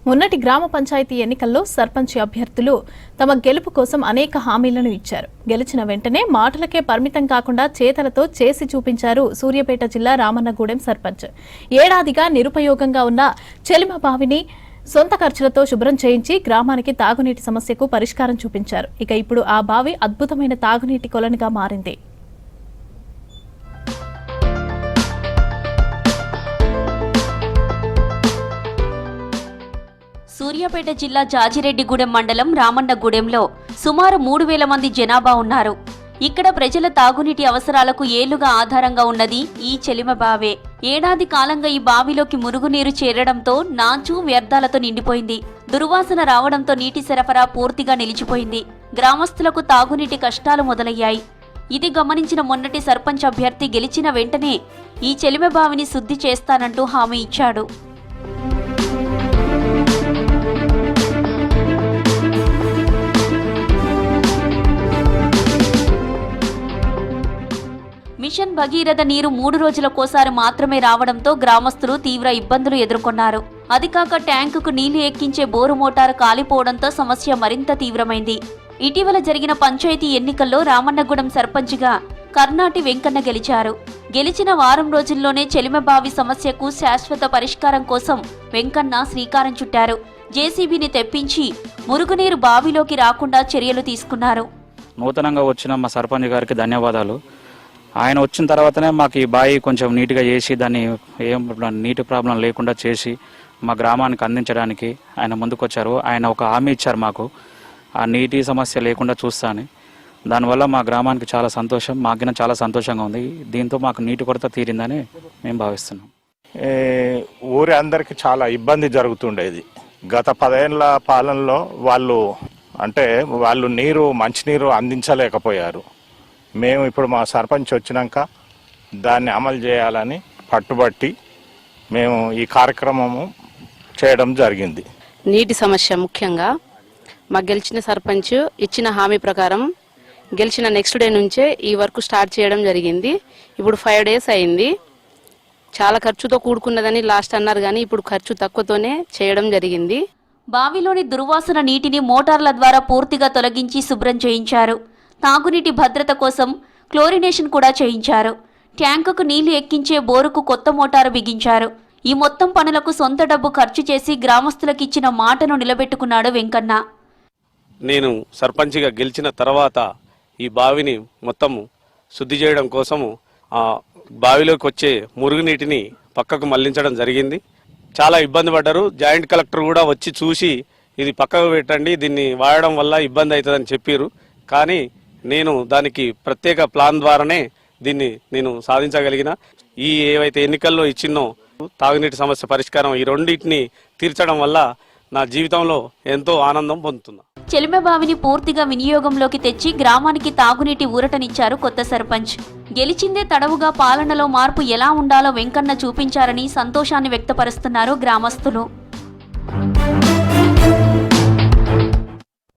మొన్నటి గ్రామ పంచాయతీ ఎన్నికల్లో సర్పంచ్ అభ్యర్థులు తమ గెలుపు కోసం అనేక హామీలను ఇచ్చారు. గెలిచిన వెంటనే మాటలకే పరిమితం కాకుండా చేతలతో చేసి చూపించారు సూర్యాపేట జిల్లా రామన్నగూడెం సర్పంచ్. ఏడాదిగా నిరుపయోగంగా ఉన్న చెలిమ బావిని సొంత ఖర్చులతో శుభ్రం చేయించి గ్రామానికి తాగునీటి సమస్యకు పరిష్కారం చూపించారు. ఇక ఇప్పుడు ఆ బావి అద్భుతమైన తాగునీటి కొలనుగా మారింది. సూర్యాపేట జిల్లా జాజిరెడ్డిగూడెం మండలం రామన్నగూడెంలో సుమారు 3000 మంది జనాభా ఉన్నారు. ఇక్కడ ప్రజల తాగునీటి అవసరాలకు ఏళ్లుగా ఆధారంగా ఉన్నది ఈ చెలిమ బావే. ఏడాది కాలంగా ఈ బావిలోకి మురుగునీరు చేరడంతో నాచు వ్యర్థాలతో నిండిపోయింది. దుర్వాసన రావడంతో నీటి సరఫరా పూర్తిగా నిలిచిపోయింది. గ్రామస్తులకు తాగునీటి కష్టాలు మొదలయ్యాయి. ఇది గమనించిన మొన్నటి సర్పంచ్ అభ్యర్థి గెలిచిన వెంటనే ఈ చెలిమ బావిని శుద్ధి చేస్తానంటూ హామీ ఇచ్చాడు. మిషన్ భగీరథ నీరు 3 రోజులకోసారి మాత్రమే రావడంతో గ్రామస్తులు తీవ్ర ఇబ్బందులు ఎదుర్కొన్నారు. అదికాక ట్యాంకుకు నీళ్లు ఎక్కించే బోరు మోటారు కాలిపోవడంతో సమస్య మరింత తీవ్రమైంది. ఇటీవల జరిగిన పంచాయతీ ఎన్నికల్లో రామన్నగూడెం సర్పంచ్గా కర్నాటి వెంకన్న గెలిచారు. గెలిచిన వారం రోజుల్లోనే చెలిమబావి సమస్యకు శాశ్వత పరిష్కారం కోసం వెంకన్న శ్రీకారం చుట్టారు. జేసీబీని తెప్పించి మురుగునీరు బావిలోకి రాకుండా చర్యలు తీసుకున్నారు. నూతనంగా వచ్చిన మా సర్పంచ్ గారికి ధన్యవాదాలు. ఆయన వచ్చిన తర్వాతనే మాకు ఈ బావి కొంచెం నీట్గా చేసి దాన్ని ఏం నీటి ప్రాబ్లం లేకుండా చేసి మా గ్రామానికి అందించడానికి ఆయన ముందుకొచ్చారు. ఆయన ఒక హామీ ఇచ్చారు మాకు, ఆ నీటి సమస్య లేకుండా చూస్తాను. దానివల్ల మా గ్రామానికి చాలా సంతోషం, మాకు చాలా సంతోషంగా ఉంది. దీంతో మాకు నీటి కొరత తీరిందని మేము భావిస్తున్నాం. ఊరి అందరికీ చాలా ఇబ్బంది జరుగుతుండేది. గత 10 ఏళ్ల పాలనలో వాళ్ళు మంచినీరు అందించలేకపోయారు. మేము ఇప్పుడు మా సర్పంచ్ వచ్చినాక దాన్ని అమలు చేయాలని పట్టుబట్టి మేము ఈ కార్యక్రమము చేయడం జరిగింది. నీటి సమస్య ముఖ్యంగా మా గెలిచిన సర్పంచ్ ఇచ్చిన హామీ ప్రకారం గెలిచిన నెక్స్ట్ డే నుంచే ఈ వర్క్ స్టార్ట్ చేయడం జరిగింది. ఇప్పుడు 5 days అయింది. చాలా ఖర్చుతో కూడుకున్నదని లాస్ట్ అన్నారు, కానీ ఇప్పుడు ఖర్చు తక్కువతోనే చేయడం జరిగింది. బావిలోని దుర్వాసన నీటిని మోటార్ల ద్వారా పూర్తిగా తొలగించి శుభ్రం చేయించారు. తాగునీటి భద్రత కోసం క్లోరినేషన్ కూడా చేయించారు. ట్యాంకుకు నీళ్లు ఎక్కించే బోరుకు కొత్త మోటారు బిగించారు. ఈ మొత్తం పనులకు సొంత డబ్బు ఖర్చు చేసి గ్రామస్తులకు ఇచ్చిన మాటను నిలబెట్టుకున్నాడు వెంకన్న. నేను సర్పంచ్గా గెలిచిన తర్వాత ఈ బావిని మొత్తం శుద్ధి చేయడం కోసము ఆ బావిలోకి వచ్చే మురుగునీటిని పక్కకు మళ్లించడం జరిగింది. చాలా ఇబ్బంది పడ్డారు. జాయింట్ కలెక్టర్ కూడా వచ్చి చూసి ఇది పక్కకు పెట్టండి, దీన్ని వాడడం వల్ల ఇబ్బంది అవుతుందని చెప్పారు. కానీ నేను దానికి ప్రత్యేక ప్లాన్ ద్వారానే దీన్ని నేను సాధించగలిగిన. ఈ ఏవైతే ఎన్నికల్లో ఇచ్చినో తాగునీటి సమస్య పరిష్కారం, ఈ రెండింటిని తీర్చడం వల్ల నా జీవితంలో ఎంతో ఆనందం పొందుతున్నా. చెలిమ బావిని పూర్తిగా వినియోగంలోకి తెచ్చి గ్రామానికి తాగునీటి ఊరటనిచ్చారు కొత్త సర్పంచ్. గెలిచిందే తడవుగా పాలనలో మార్పు ఎలా ఉండాలో వెంకన్న చూపించారని సంతోషాన్ని వ్యక్తపరుస్తున్నారు గ్రామస్తులు.